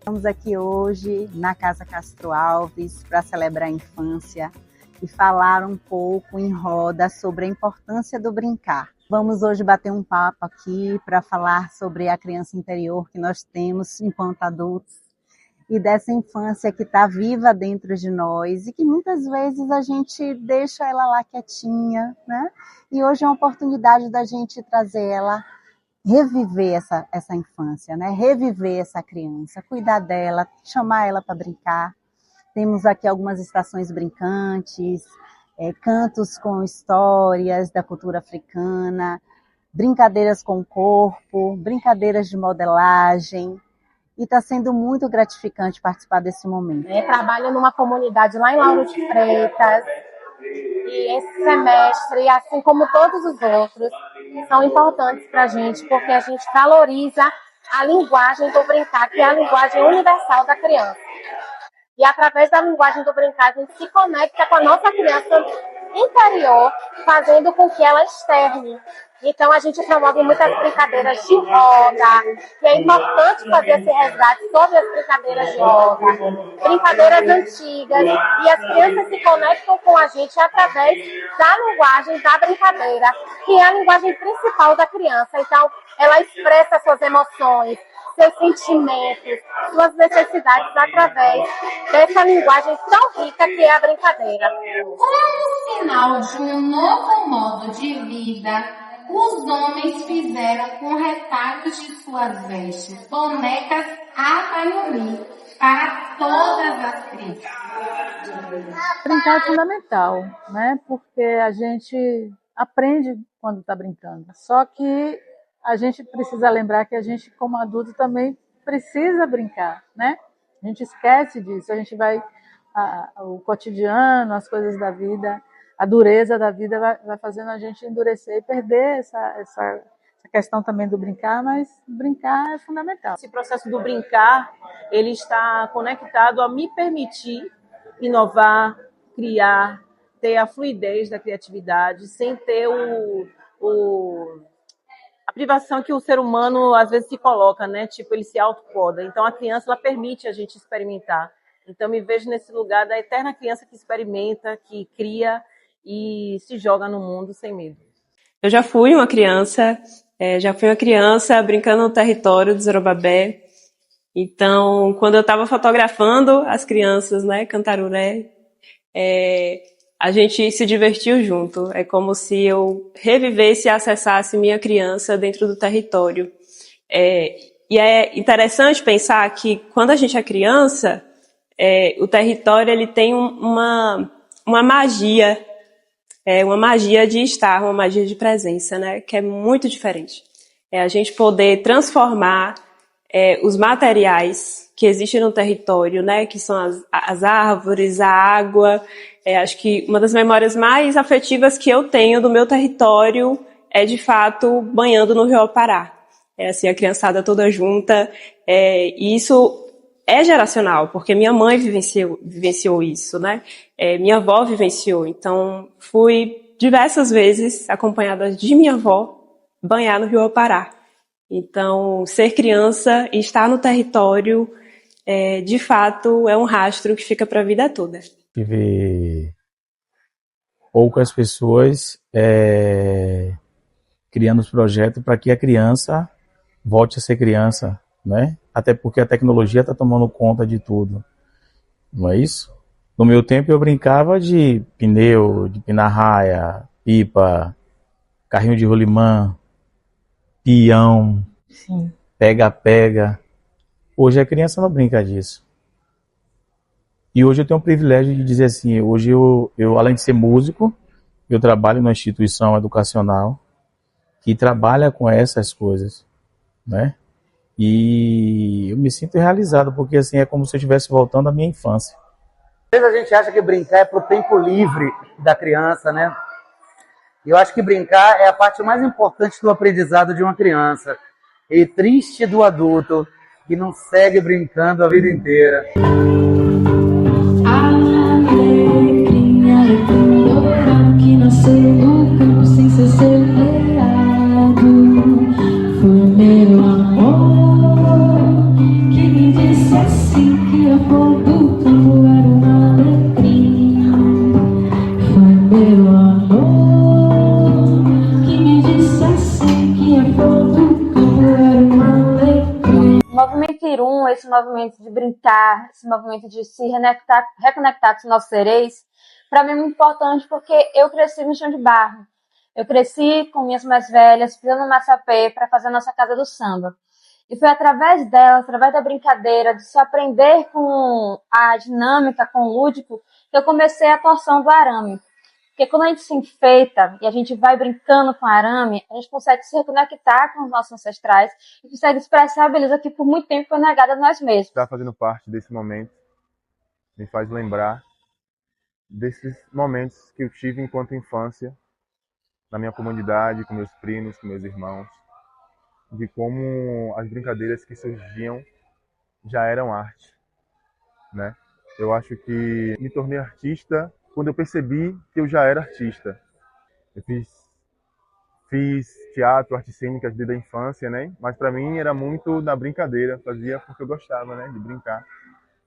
Estamos aqui hoje na Casa Castro Alves para celebrar a infância e falar um pouco em roda sobre a importância do brincar. Vamos hoje bater um papo aqui para falar sobre a criança interior que nós temos enquanto adultos e dessa infância que está viva dentro de nós e que muitas vezes a gente deixa ela lá quietinha, né? E hoje é uma oportunidade da gente trazer ela, reviver essa infância, né? Reviver essa criança, cuidar dela, chamar ela para brincar. Temos aqui algumas estações brincantes, cantos com histórias da cultura africana, brincadeiras com o corpo, brincadeiras de modelagem. E está sendo muito gratificante participar desse momento. Trabalho numa comunidade lá em Lauro de Freitas. E esse semestre, assim como todos os outros, são importantes para a gente, porque a gente valoriza a linguagem do brincar, que é a linguagem universal da criança. E através da linguagem do brincar, a gente se conecta com a nossa criança interior, fazendo com que ela externe. Então, a gente promove muitas brincadeiras de roda, e é importante fazer esse resgate sobre as brincadeiras de roda, brincadeiras antigas, e as crianças se conectam com a gente através da linguagem da brincadeira, que é a linguagem principal da criança. Então, ela expressa suas emoções, seus sentimentos, suas necessidades através dessa linguagem tão rica que é a brincadeira. Como sinal de um novo modo de vida, os homens fizeram com retalhos de suas vestes bonecas Havaiumi para todas as crianças. Brincar é fundamental, né? Porque a gente aprende quando está brincando. Só que a gente precisa lembrar que a gente, como adulto, também precisa brincar, né? A gente esquece disso, a gente vai... o cotidiano, as coisas da vida, a dureza da vida vai fazendo a gente endurecer e perder essa questão também do brincar, mas brincar é fundamental. Esse processo do brincar, ele está conectado a me permitir inovar, criar, ter a fluidez da criatividade, sem ter a privação que o ser humano às vezes se coloca, né? Tipo, ele se autopoda. Então, a criança, ela permite a gente experimentar. Então, me vejo nesse lugar da eterna criança que experimenta, que cria e se joga no mundo sem medo. Eu já fui uma criança brincando no território do Zorobabé. Então, quando eu estava fotografando as crianças, né, Cantaruré, a gente se divertiu junto. É como se eu revivesse e acessasse minha criança dentro do território. E é interessante pensar que quando a gente é criança, o território ele tem uma magia, uma magia de estar, uma magia de presença, né? Que é muito diferente. A gente poder transformar os materiais que existem no território, né? Que são as árvores, a água. Acho que uma das memórias mais afetivas que eu tenho do meu território é, de fato, banhando no Rio Pará. Assim, a criançada toda junta. E isso é geracional, porque minha mãe vivenciou isso, né? Minha avó vivenciou. Então, fui diversas vezes acompanhada de minha avó banhar no Rio Pará. Então, ser criança e estar no território, de fato, é um rastro que fica para a vida toda. Ver poucas pessoas criando os projetos para que a criança volte a ser criança, né? Até porque a tecnologia está tomando conta de tudo, não é isso? No meu tempo eu brincava de pneu, de pinar-raia, pipa, carrinho de rolimã, peão, pega-pega. Hoje a criança não brinca disso. E hoje eu tenho o privilégio de dizer assim, hoje eu além de ser músico, eu trabalho numa instituição educacional que trabalha com essas coisas, né? E eu me sinto realizado, porque assim é como se eu estivesse voltando à minha infância. Às vezes a gente acha que brincar é pro tempo livre da criança, né? Eu acho que brincar é a parte mais importante do aprendizado de uma criança. E triste do adulto que não segue brincando a vida inteira. Que nasceu no campo sem ser semeado, foi meu amor que me disse assim. todo, tudo era uma alegria. O movimento Irum, esse movimento de brincar, esse movimento de se reconectar com os nossos seres, para mim é muito importante porque eu cresci no chão de barro. Eu cresci com minhas mais velhas, pisando no massapê para fazer a nossa casa do samba. E foi através dela, através da brincadeira, de se aprender com a dinâmica, com o lúdico, que eu comecei a torção do arame. Porque quando a gente se enfeita e a gente vai brincando com arame, a gente consegue se reconectar com os nossos ancestrais e consegue expressar a beleza que por muito tempo foi negada a nós mesmos. Estar fazendo parte desse momento me faz lembrar desses momentos que eu tive enquanto infância, na minha comunidade, com meus primos, com meus irmãos, de como as brincadeiras que surgiam já eram arte, né? Eu acho que me tornei artista quando eu percebi que eu já era artista. Eu fiz teatro, artes cênicas desde a infância, né? Mas para mim era muito na brincadeira, fazia porque eu gostava, né, de brincar.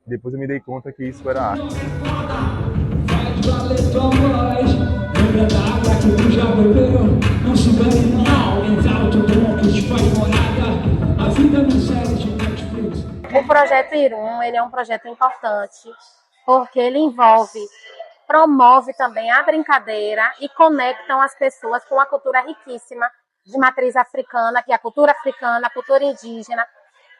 Depois eu me dei conta que isso era arte. O projeto Irum, ele é um projeto importante porque ele promove também a brincadeira e conectam as pessoas com a cultura riquíssima de matriz africana, que é a cultura africana, a cultura indígena,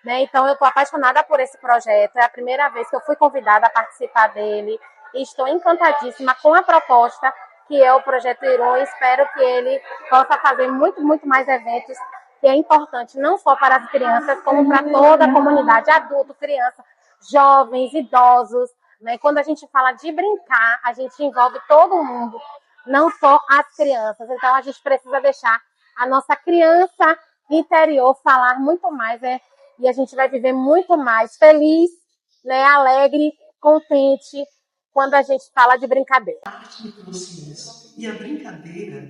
né? Então eu estou apaixonada por esse projeto, é a primeira vez que eu fui convidada a participar dele e estou encantadíssima com a proposta que é o projeto Irum e espero que ele possa fazer muito mais eventos, que é importante não só para as crianças, como para toda a comunidade, adulto, criança, jovens, idosos, né? Quando a gente fala de brincar, a gente envolve todo mundo, não só as crianças. Então a gente precisa deixar a nossa criança interior falar muito mais, né? E a gente vai viver muito mais feliz, né? Alegre, contente, quando a gente fala de brincadeira. A arte me trouxe isso. E a brincadeira,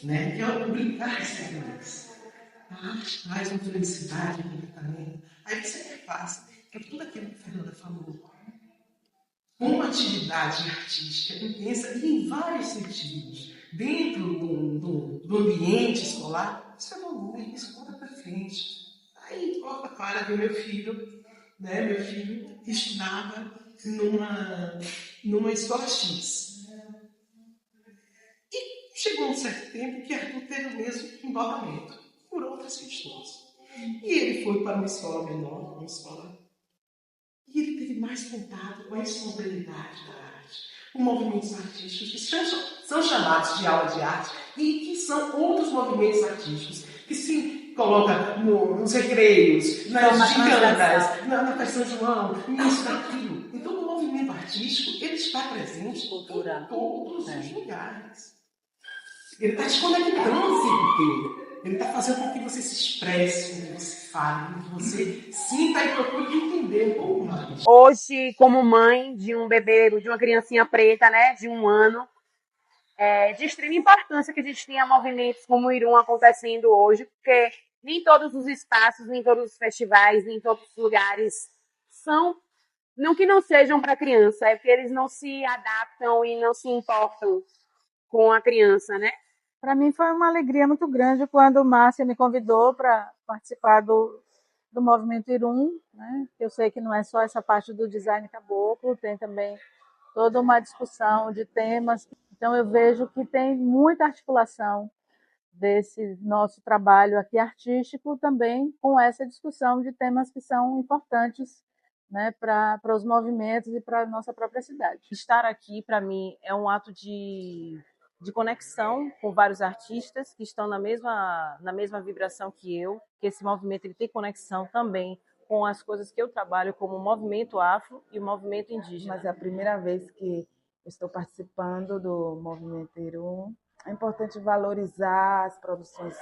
né? Que é o brincar ser feliz. A arte traz uma felicidade, um comportamento. Aí você repassa que tudo aquilo que a Fernanda falou, uma atividade artística intensa e em vários sentidos, dentro do ambiente escolar, isso evolui, isso conta para frente. Aí, para ver meu filho, né? Meu filho estudava numa escola X. E chegou um certo tempo que Arthur teve o mesmo embalamento, por outras questões. E ele foi para uma escola menor, uma escola. E ele teve mais contato com a espontaneidade da arte, com movimentos artísticos que são chamados de aula de arte e que são outros movimentos artísticos que se colocam nos recreios, nas gincanas, na Festa São João, nisso, naquilo. Então, o movimento artístico ele está presente em todos os lugares. Ele está te conectando o tempo inteiro. Ele está fazendo com que você se expresse, com que você fale, com que você sinta e procure entender um pouco mais. Hoje, como mãe de um bebê, de uma criancinha preta, né, de 1 ano, é de extrema importância que a gente tenha movimentos como o Irum acontecendo hoje, porque nem todos os espaços, nem todos os festivais, nem todos os lugares são, não que não sejam para criança, é porque eles não se adaptam e não se importam com a criança, né? Para mim foi uma alegria muito grande quando Márcia me convidou para participar do movimento Irum, né? Eu sei que não é só essa parte do design caboclo, tem também toda uma discussão de temas. Então eu vejo que tem muita articulação desse nosso trabalho aqui artístico também com essa discussão de temas que são importantes, né, para os movimentos e para a nossa própria cidade. Estar aqui, para mim, é um ato de conexão com vários artistas que estão na mesma vibração que eu, que esse movimento ele tem conexão também com as coisas que eu trabalho, como o movimento afro e o movimento indígena. Mas é a primeira vez que eu estou participando do movimento Irum. É importante valorizar as produções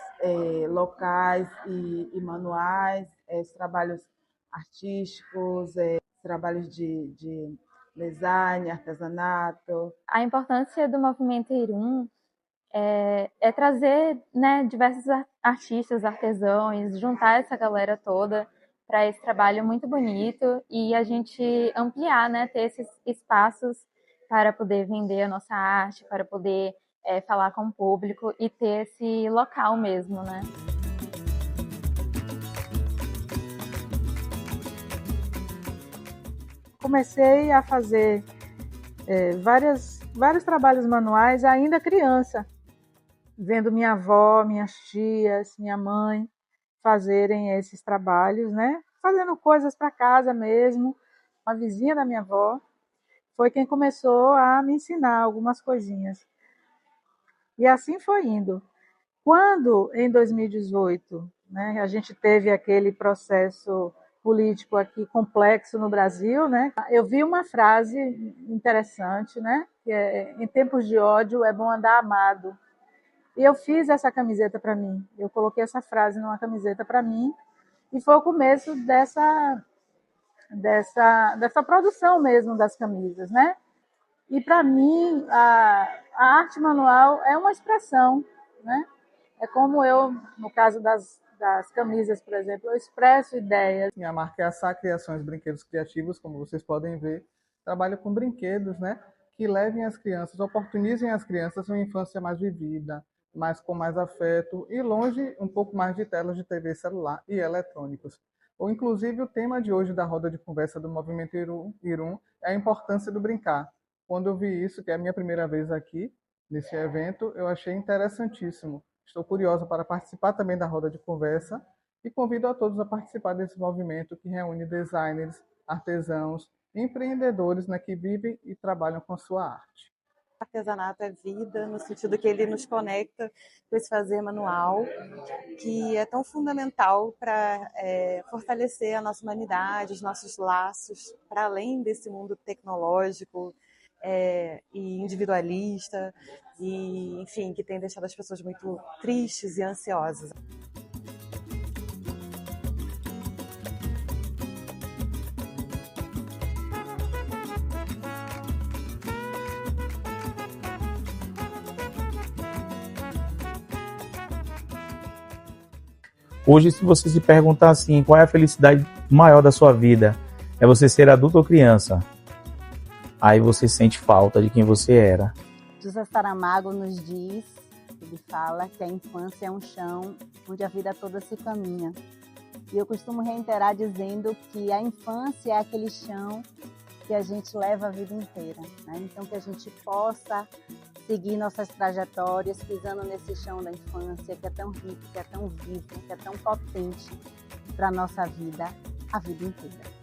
locais e manuais, os trabalhos artísticos, trabalhos de design, artesanato. A importância do movimento Irum é trazer, né, diversos artistas, artesãos, juntar essa galera toda para esse trabalho muito bonito e a gente ampliar, né, ter esses espaços para poder vender a nossa arte, para poder falar com o público e ter esse local mesmo, né? comecei a fazer vários trabalhos manuais ainda criança, vendo minha avó, minhas tias, minha mãe fazerem esses trabalhos, né? Fazendo coisas para casa mesmo. Uma vizinha da minha avó foi quem começou a me ensinar algumas coisinhas. E assim foi indo. Quando, em 2018, né, a gente teve aquele processo político aqui complexo no Brasil, né, eu vi uma frase interessante, né, que é: em tempos de ódio é bom andar amado. E eu fiz essa camiseta para mim. Eu coloquei essa frase numa camiseta para mim e foi o começo dessa produção mesmo das camisas, né? E para mim a arte manual é uma expressão, né? É como eu, no caso das camisas, por exemplo, eu expresso ideias. A marca é a Sá Criações Brinquedos Criativos, como vocês podem ver, trabalha com brinquedos, né? Que levem as crianças, oportunizem as crianças uma infância mais vivida, com mais afeto e longe um pouco mais de telas de TV celular e eletrônicos. Ou inclusive o tema de hoje da roda de conversa do Movimento Irum é a importância do brincar. Quando eu vi isso, que é a minha primeira vez aqui nesse evento, eu achei interessantíssimo. Estou curiosa para participar também da roda de conversa e convido a todos a participar desse movimento que reúne designers, artesãos, empreendedores, né, que vivem e trabalham com a sua arte. Artesanato é vida, no sentido que ele nos conecta com esse fazer manual, que é tão fundamental para fortalecer a nossa humanidade, os nossos laços, para além desse mundo tecnológico e individualista, e, enfim, que tem deixado as pessoas muito tristes e ansiosas. Hoje, se você se perguntar assim, qual é a felicidade maior da sua vida? É você ser adulto ou criança? Aí você sente falta de quem você era. José Saramago nos diz, ele fala que a infância é um chão onde a vida toda se caminha. E eu costumo reiterar dizendo que a infância é aquele chão que a gente leva a vida inteira, né? Então que a gente possa seguir nossas trajetórias pisando nesse chão da infância que é tão rico, que é tão vivo, que é tão potente para a nossa vida a vida inteira.